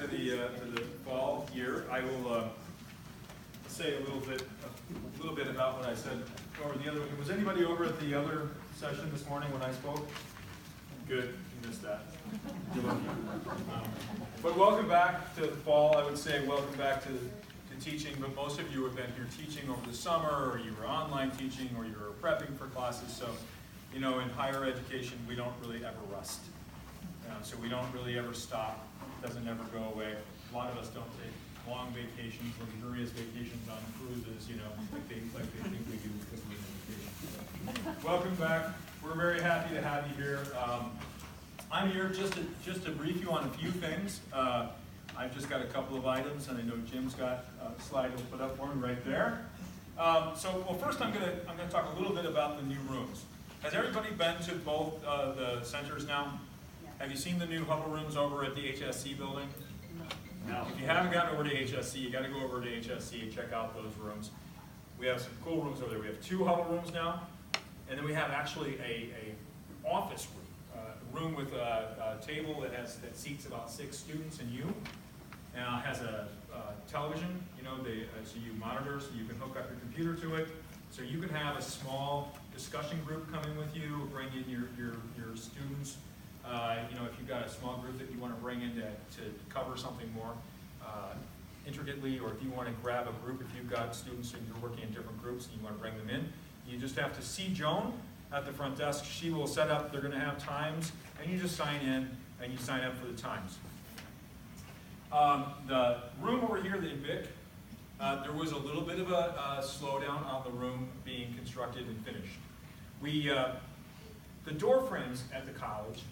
to the fall year. I will say a little bit about what I said over the other. Was anybody over at the other session this morning when I spoke? Good, you missed that. But welcome back to the fall. I would say welcome back to teaching, but most of you have been here teaching over the summer, or you were online teaching, or you were prepping for classes. So, you know, in higher education, we don't really ever rust. So we don't really ever stop. It doesn't ever go away. A lot of us don't take long vacations, luxurious vacations on cruises, you know, like they think we do because we have vacations. So, welcome back. We're very happy to have you here. I'm here just to brief you on a few things. I've just got a couple of items, and I know Jim's got a slide he'll put up for me right there. Well, first I'm gonna talk a little bit about the new rooms. Has everybody been to both the centers now? Yeah. Have you seen the new huddle rooms over at the HSC building? No. If you haven't gotten over to HSC, you got to go over to HSC and check out those rooms. We have some cool rooms over there. We have 2 huddle rooms now, and then we have actually a office room, a room with a table that seats about 6 students and you. Has a television, you know, so you monitor, so you can hook up your computer to it. So you can have a small discussion group come in with you, bring in your students. You know, if you've got a small group that you want to bring in to cover something more intricately, or if you want to grab a group, if you've got students and you're working in different groups and you want to bring them in, you just have to see Joan at the front desk. She will set up, they're going to have times, and you just sign in and you sign up for the times. The room over here, the Vic, there was a little bit of a slowdown on the room being constructed and finished. The door frames at the college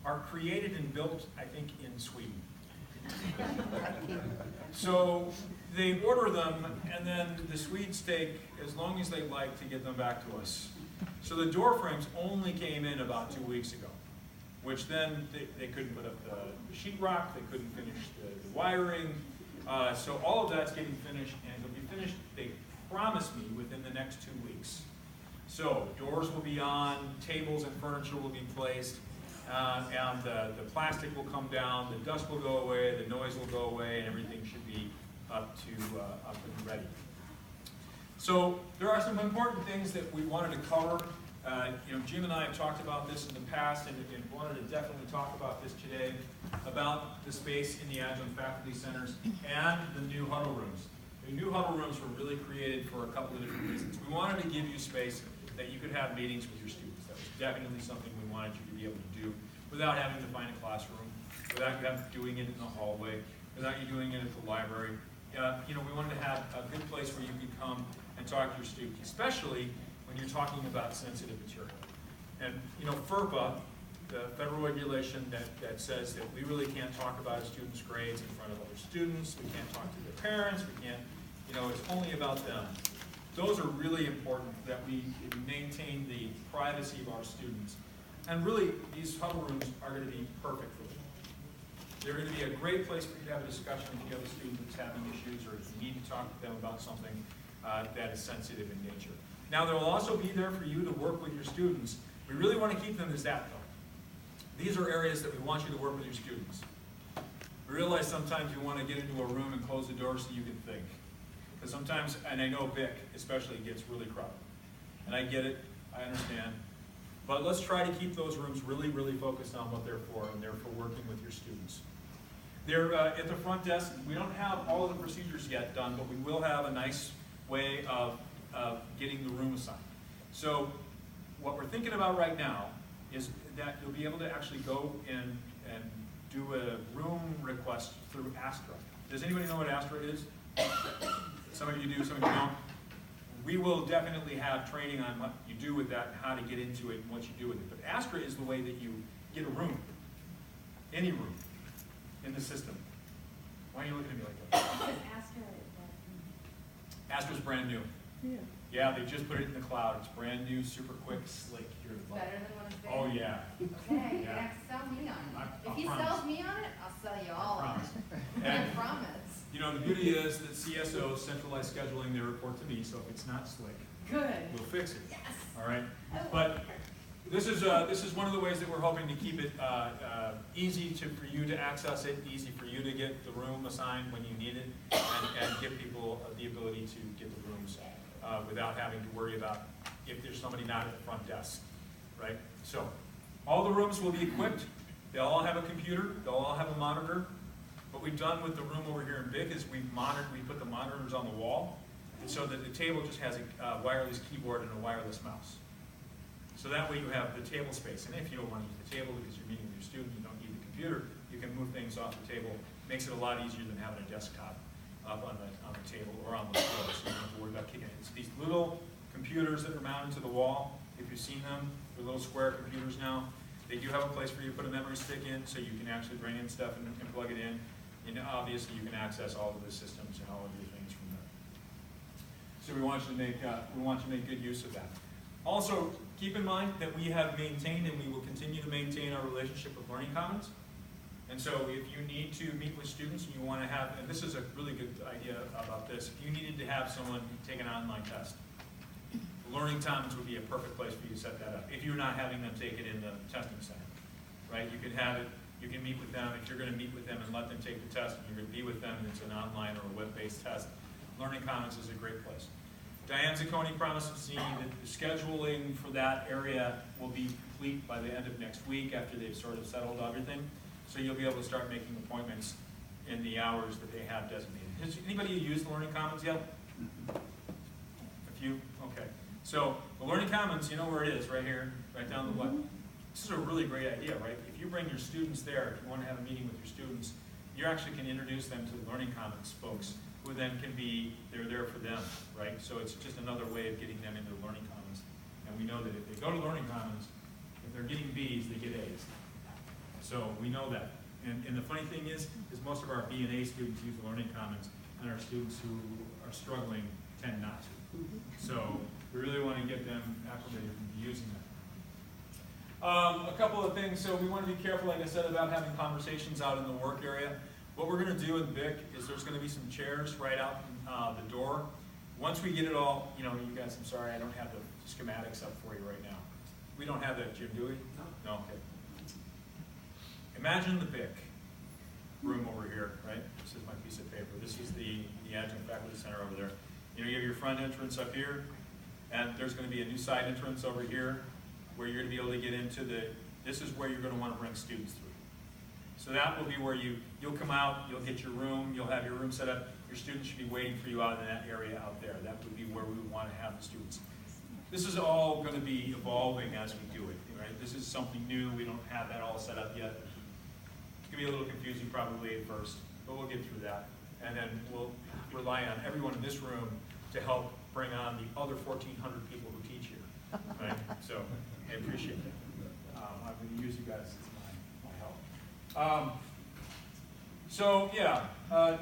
are created and built, I think, in Sweden. So they order them, and then the Swedes take as long as they like to get them back to us. So the door frames only came in about 2 weeks ago, which then they couldn't put up the sheetrock, they couldn't finish the wiring. So all of that's getting finished, and it'll be finished, they promised me, within the next 2 weeks. So doors will be on, tables and furniture will be placed, and the plastic will come down, the dust will go away, the noise will go away, and everything should be up and ready. So there are some important things that we wanted to cover. You know, Jim and I have talked about this in the past, and wanted to definitely talk about this today, about the space in the adjunct faculty centers and the new huddle rooms. The new huddle rooms were really created for a couple of different reasons. We wanted to give you space that you could have meetings with your students. That was definitely something we wanted you to be able to do without having to find a classroom, without you doing it in the hallway, without you doing it at the library. You know, we wanted to have a good place where you could come and talk to your students, especially when you're talking about sensitive material. And you know, FERPA, the federal regulation that says that we really can't talk about a student's grades in front of other students, we can't talk to their parents, we can't, you know, it's only about them. Those are really important, that we maintain the privacy of our students. And really, these huddle rooms are going to be perfect for them. They're going to be a great place for you to have a discussion if you have a student that's having issues, or if you need to talk to them about something that is sensitive in nature. Now, they'll also be there for you to work with your students. We really want to keep them as that, though. These are areas that we want you to work with your students. We realize sometimes you want to get into a room and close the door so you can think. Because sometimes, and I know Vic especially, gets really crowded. And I get it, I understand. But let's try to keep those rooms really, really focused on what they're for, and they're for working with your students. They're at the front desk. We don't have all of the procedures yet done, but we will have a nice way of getting the room assigned. So what we're thinking about right now is that you'll be able to actually go in and do a room request through Astra. Does anybody know what Astra is? Some of you do, some of you don't. We will definitely have training on what you do with that, and how to get into it, and what you do with it. But Astra is the way that you get a room, any room, in the system. Why are you looking at me like that? Because Astra's brand new. Yeah. Yeah, they just put it in the cloud. It's brand new, super quick, slick. Better than what it's there. Oh yeah. Okay, Yeah. you have to sell me on it. I'll If he promise. sells me on it, I'll sell you all on it. I And promise. you know, the beauty is that CSO, centralized scheduling, they report to me, so if it's not slick, Good. we'll fix it. Yes. All right? I love But it. This is one of the ways that we're hoping to keep it easy for you to access it, easy for you to get the room assigned when you need it, and give people the ability to get the rooms without having to worry about if there's somebody not at the front desk, right? So, all the rooms will be equipped. They'll all have a computer. They'll all have a monitor. What we've done with the room over here in Vic is we put the monitors on the wall, and so that the table just has a wireless keyboard and a wireless mouse. So that way you have the table space. And if you don't want to use the table because you're meeting with your student, you don't need the computer, you can move things off the table. Makes it a lot easier than having a desktop up on the table or on the floor, so you don't have to worry about kicking it. It's these little computers that are mounted to the wall. If you've seen them, they're little square computers now. They do have a place for you to put a memory stick in, so you can actually bring in stuff and plug it in. And obviously you can access all of the systems and all of your things from there. So we want you to make good use of that. Also, keep in mind that we have maintained and we will continue to maintain our relationship with Learning Commons. And so if you need to meet with students and you want to have, and this is a really good idea about this, if you needed to have someone take an online test, Learning Commons would be a perfect place for you to set that up. If you're not having them take it in the testing center, right? You can have it, you can meet with them. If you're going to meet with them and let them take the test and you're going to be with them and it's an online or a web-based test, Learning Commons is a great place. Diane Zacconi promises me that the scheduling for that area will be complete by the end of next week after they've sort of settled everything. So you'll be able to start making appointments in the hours that they have designated. Has anybody used Learning Commons yet? A few? Okay. So the Learning Commons, you know where it is, right here, right down the left. This is a really great idea, right? If you bring your students there, if you want to have a meeting with your students, you actually can introduce them to the Learning Commons folks, who then can be, they're there for them, right? So it's just another way of getting them into the Learning Commons. And we know that if they go to Learning Commons, if they're getting B's, they get A's. So we know that. And the funny thing is most of our B and A students use the Learning Commons, and our students who are struggling tend not to. So we really want to get them acclimated to using that. A couple of things. So we want to be careful, like I said, about having conversations out in the work area. What we're going to do in Vic is there's going to be some chairs right out the door. Once we get it all, you guys, I'm sorry, I don't have the schematics up for you right now. We don't have that, Jim, do we? No. Okay. Imagine the Vic room over here, right? This is my piece of paper. This is the Adjunct Faculty Center over there. You have your front entrance up here, and there's going to be a new side entrance over here where you're going to be able to get into this is where you're going to want to bring students through. So that will be where you'll come out, you'll get your room, you'll have your room set up. Your students should be waiting for you out in that area out there. That would be where we would want to have the students. This is all going to be evolving as we do it, right? This is something new. We don't have that all set up yet. It's going to be a little confusing probably at first, but we'll get through that. And then we'll rely on everyone in this room to help bring on the other 1,400 people who teach here, right? So I appreciate that. I'm going to use you guys as my help. So yeah,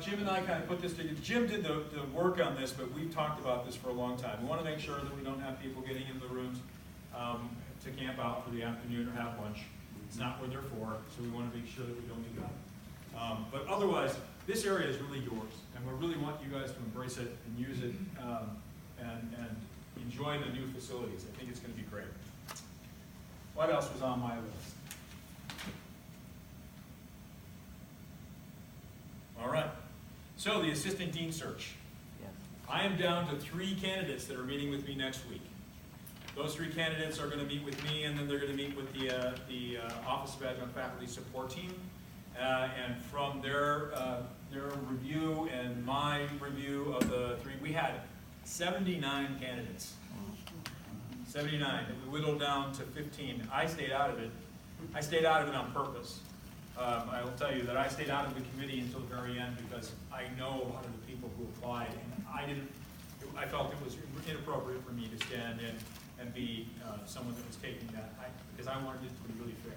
Jim and I kind of put this together. Jim did the work on this, but we've talked about this for a long time. We want to make sure that we don't have people getting into the rooms to camp out for the afternoon or have lunch. It's not what they're for, so we want to make sure that we don't do that. But otherwise, this area is really yours, and we really want you guys to embrace it and use it and enjoy the new facilities. I think it's going to be great. What else was on my list? All right. So the assistant dean search. Yes. I am down to 3 candidates that are meeting with me next week. Those 3 candidates are going to meet with me, and then they're going to meet with the Office of Adjunct Faculty Support Team. And from their review and my review of the 3, we had 79 candidates. 79. And we whittled down to 15. I stayed out of it. I stayed out of it on purpose. I will tell you that I stayed out of the committee until the very end because I know a lot of the people who applied, and I felt it was inappropriate for me to stand in and be someone that was taking that, because I wanted it to be really fair.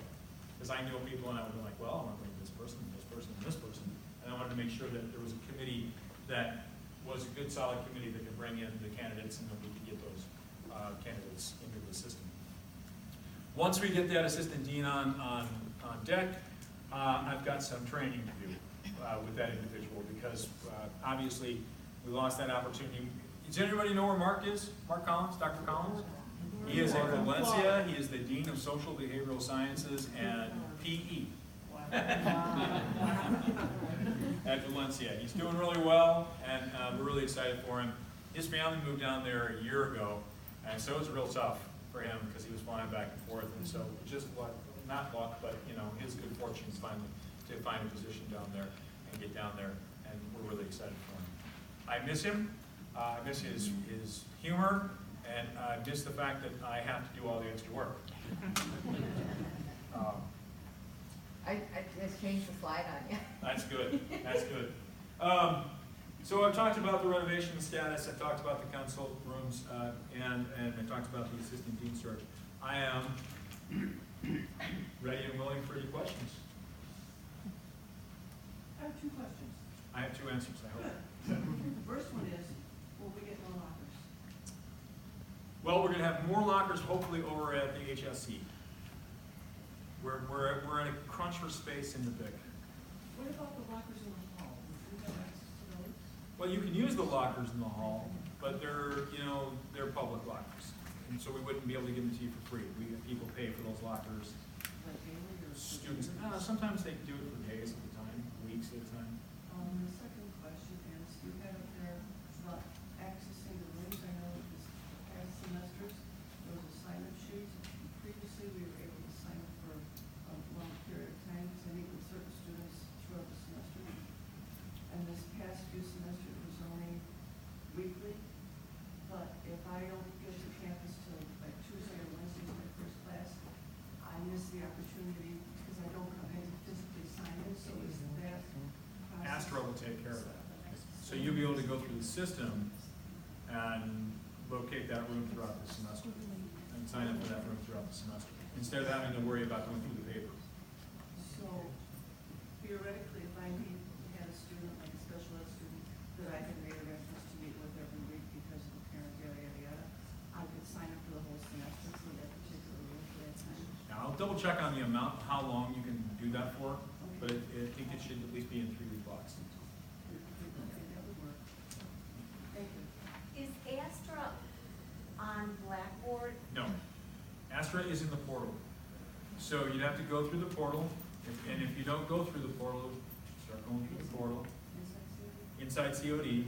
Because I know people, and I would be like, well, I want to bring this person, and this person, and this person. And I wanted to make sure that there was a committee that was a good, solid committee that could bring in the candidates, and that we could get those candidates into the system. Once we get that assistant dean on deck, I've got some training to do with that individual because obviously we lost that opportunity. Does anybody know where Mark is? Mark Collins, Dr. Collins? He is at Valencia. He is the Dean of Social Behavioral Sciences and PE at Valencia. He's doing really well, and we're really excited for him. His family moved down there a year ago, and so it was real tough for him because he was flying back and forth, and so just luck, not luck, but his good fortune finally to find a position down there and get down there, and we're really excited for him. I miss him. I miss his humor, and I miss the fact that I have to do all the extra work. I just changed the slide on you. That's good. That's good. So I've talked about the renovation status. I've talked about the consult rooms, and I talked about the assistant dean search. I am ready and willing for any questions. I have two questions. I have two answers, I hope. Good. The first one is, will we get more lockers? Well, we're going to have more lockers hopefully over at the HSC. We're in a crunch for space in the BIC. What about the lockers in the hall? Do we have access to those? Well, you can use the lockers in the hall, but they're public lockers, and so we wouldn't be able to give them to you for free. People pay for those lockers. Like daily or? Students, sometimes they do it for days at a time, weeks at a time. The second question is, you had up there about accessing the rooms. I know this past semesters, there was a sign-up sheet. Previously, we were able to sign up for a long period of time, because I meet with certain students throughout the semester. And this past few semesters, it was only weekly. But if I don't get to campus till like Tuesday or Wednesday is my first class, I miss the opportunity because I don't come in to physically sign in. So is that process? Astra will take care of that. So you'll be able to go through the system and locate that room throughout the semester and sign up for that room throughout the semester, instead of having to worry about going through the paper. So theoretically, if I had a student, like a special ed student, that I had made a reference to meet with every week because of the parent yada, yada, yada, I could sign up for the whole semester for that particular room for that time. Now, I'll double check on the amount, how long you can do that for, but I think it should at least be in 3-week blocks. Okay, that would work. Thank you. Is Astra on Blackboard? No. Astra is in the portal. So you'd have to go through the portal, and if you don't go through the portal, start going through the portal, inside COD,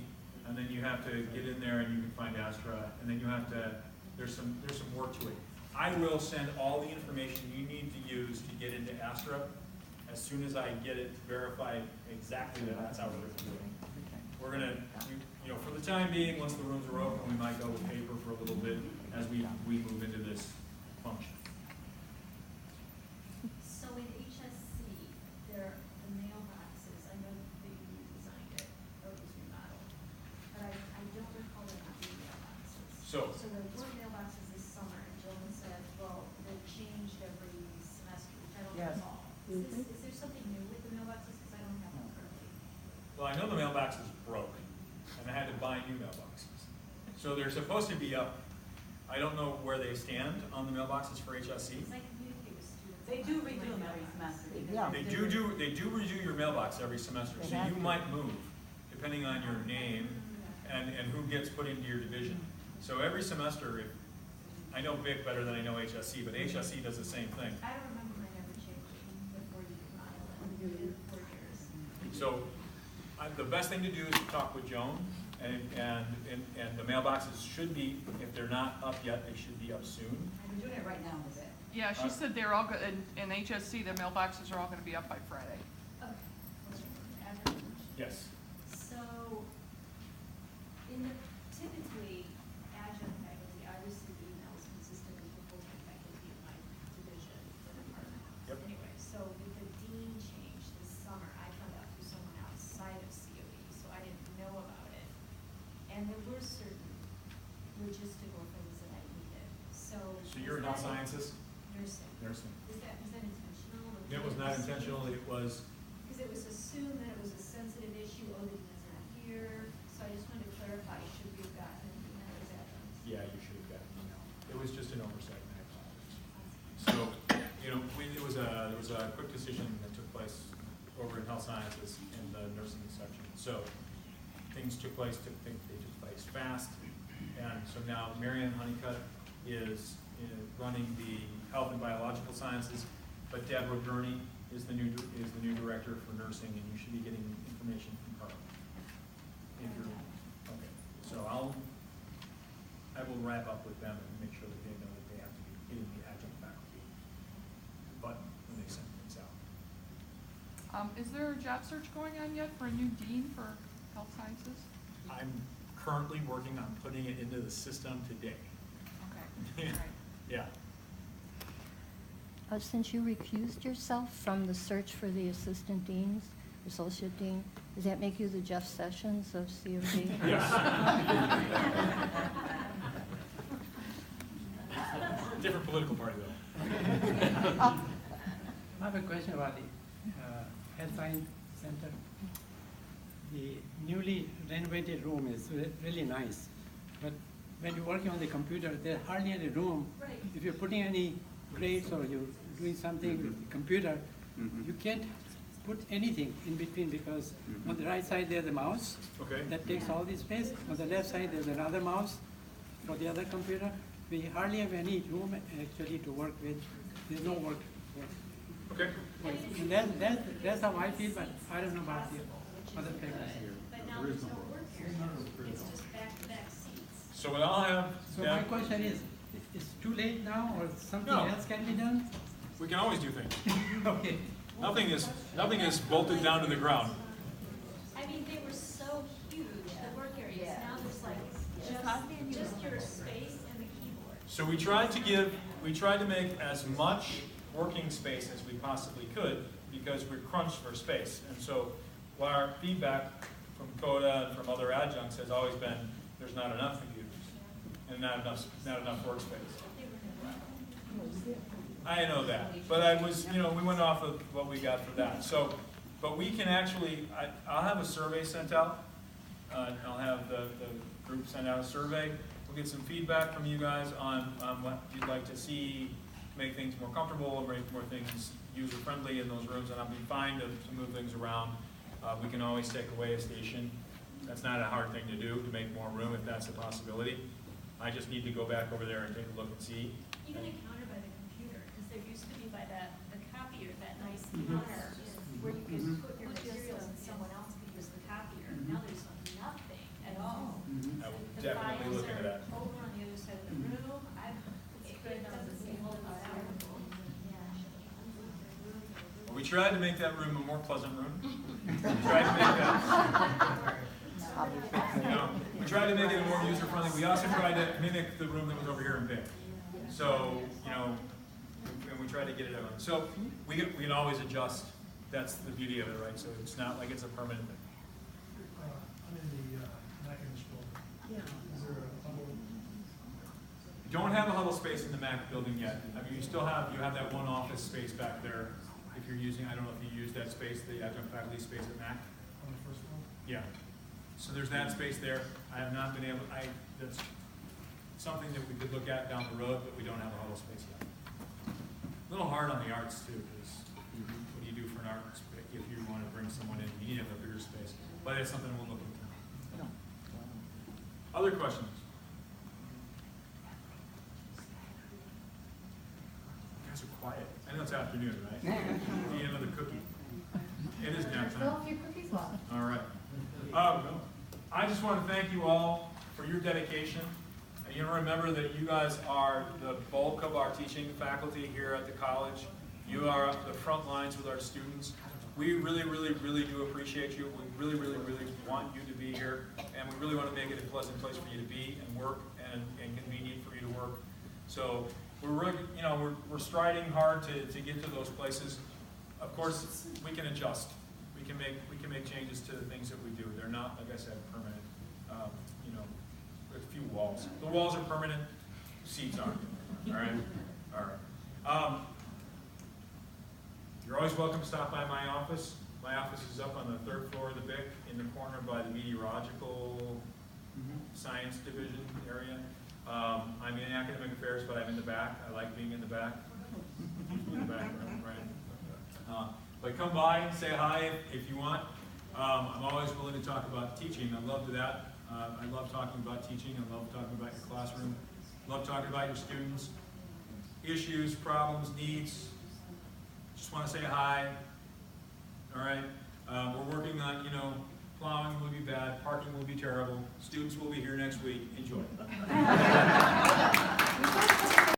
and then you have to get in there and you can find Astra, and then you have to, there's some work to it. I will send all the information you need to use to get into Astra as soon as I get it verified exactly that that's how we're going to do it. We're going to, for the time being, once the rooms are open, we might go with paper for a little bit as we move into this function. So in HSC, the mailboxes, I know that you redesigned it, or it was remodeled, but I don't recall there not being mailboxes. So there weren't mailboxes this summer, and Joan said, well, they're changed every semester, which I don't Yes. recall. Is there something new with the mailboxes, because I don't have them currently? well, I know the mailboxes broke, and I had to buy new mailboxes. So they're supposed to be up. I don't know where they stand on the mailboxes for HSC. Because I communicate with students. They do about redo them my every mailbox. semester. Yeah. They do redo your mailbox every semester, so you might move depending on your name and who gets put into your division. So every semester, I know BIC better than I know HSC, but HSC does the same thing. I don't remember mine ever changing before you remodeled it, in 4 years. So the best thing to do is to talk with Joan, and the mailboxes should be, if they're not up yet, they should be up soon. We're doing it right now, is it? Yeah, she said they're all good, in HSC, the mailboxes are all gonna be up by Friday. Okay. Average. Yes. So, typically, adjunct faculty, I receive emails consistently from full-time faculty in my division, the department. Yep. Anyway, so with the dean change this summer, I found out through someone outside of COE, so I didn't know about it. And there were certain logistical things that I needed, so. So you're in health sciences? Nursing. Nursing. Was that intentional? Or It was not intentional, it was, Because it was assumed that it was a sensitive issue, oh, the dean's not here, so I just wanted to clarify, should we have gotten an email, is that done? yeah, you should have gotten an email. It was just an oversight, and I apologize. So, there was a quick decision that took place over in health sciences in the nursing section. So things took place, they took place fast, and so now Marianne Honeycutt is running the health and biological sciences, but Deborah Gurney is the new director for nursing, and you should be getting information from her. If you're, okay, so I will wrap up with them and make sure that they know that they have to be getting the adjunct faculty, but when they send things out. Is there a job search going on yet for a new dean for health sciences? I'm currently working on putting it into the system today. Okay, all right. Yeah. Since you recused yourself from the search for the assistant deans, associate dean, does that make you the Jeff Sessions of COD? Yes. Different political party though. I have a question about the Health Science Center. The newly renovated room is really nice, but when you're working on the computer, there's hardly any room. Right. If you're putting any grades or you're doing something with the computer, you can't put anything in between because on the right side there's the mouse. Okay. That takes all the space. On the left side there's another mouse for the other computer. We hardly have any room actually to work with. There's no work. Okay. And that's how I feel, but I don't know about the other faculty. But now there's no work area, it's just back-to-back seats. So what I'll have, So my question is too late now or something No. else can be done? we can always do things. Okay. Nothing is bolted down to the ground. I mean, they were so huge, the work areas, Yeah. now there's like just your space and the keyboard. So we tried to make as much working space as we possibly could because we're crunched for space. And so while our feedback from CODAA and from other adjuncts has always been, there's not enough computers and not enough workspace. I know that, but we went off of what we got for that. So, but we can actually, I'll have a survey sent out. I'll have the group send out a survey. We'll get some feedback from you guys on what you'd like to see, make things more comfortable, make more things user-friendly in those rooms, and I'll be fine to move things around. We can always take away a station. That's not a hard thing to do, to make more room if that's a possibility. I just need to go back over there and take a look and see. Even a counter by the computer, because there used to be by the copier, that nice counter where you could put your materials and someone else could use the copier. Now there's nothing at all. I will The definitely files look into that. are over on the other side of the room. It doesn't seem all that powerful. Well, we tried to make that room a more pleasant room. We tried to make that, we tried to make it more user-friendly. We also tried to mimic the room that was over here in Vic. So, and we tried to get it out. So we can always adjust. That's the beauty of it, right? So it's not like it's a permanent thing. I'm in the Macintosh building. Is there a huddle? You don't have a huddle space in the Mac building yet. I mean, you have that one office space back there. If you're using, I don't know if you use that space, the adjunct faculty space at Mac. On the first floor? Yeah. So there's that space there. I have not been able, that's something that we could look at down the road, but we don't have a huddle space yet. A little hard on the arts too, because what do you do for an art if you want to bring someone in? You need to have a bigger space. But it's something we'll look into. Other questions? You guys are quiet. I know it's afternoon, right? Need another cookie. It is nap There's still time. a few cookies left. All right. I just want to thank you all for your dedication. And you remember that you guys are the bulk of our teaching faculty here at the college. You are the front lines with our students. We really, really, really do appreciate you. We really, really, really want you to be here. And we really want to make it a pleasant place for you to be and work and convenient for you to work. So we're really, we're striding hard to get to those places. Of course, we can adjust. We can make changes to the things that we do. They're not, like I said, permanent. With a few walls. The walls are permanent. Seats aren't. All right. All right. You're always welcome to stop by my office. My office is up on the 3rd floor of the BIC, in the corner by the meteorological science division area. I'm in academic affairs, but I'm in the back. I like being in the back. In the back, right? But come by and say hi if you want. I'm always willing to talk about teaching. I love that. I love talking about teaching. I love talking about your classroom. I love talking about your students. issues, problems, needs, just want to say hi. All right? We're working on, you know, plowing will be bad, parking will be terrible, students will be here next week. Enjoy.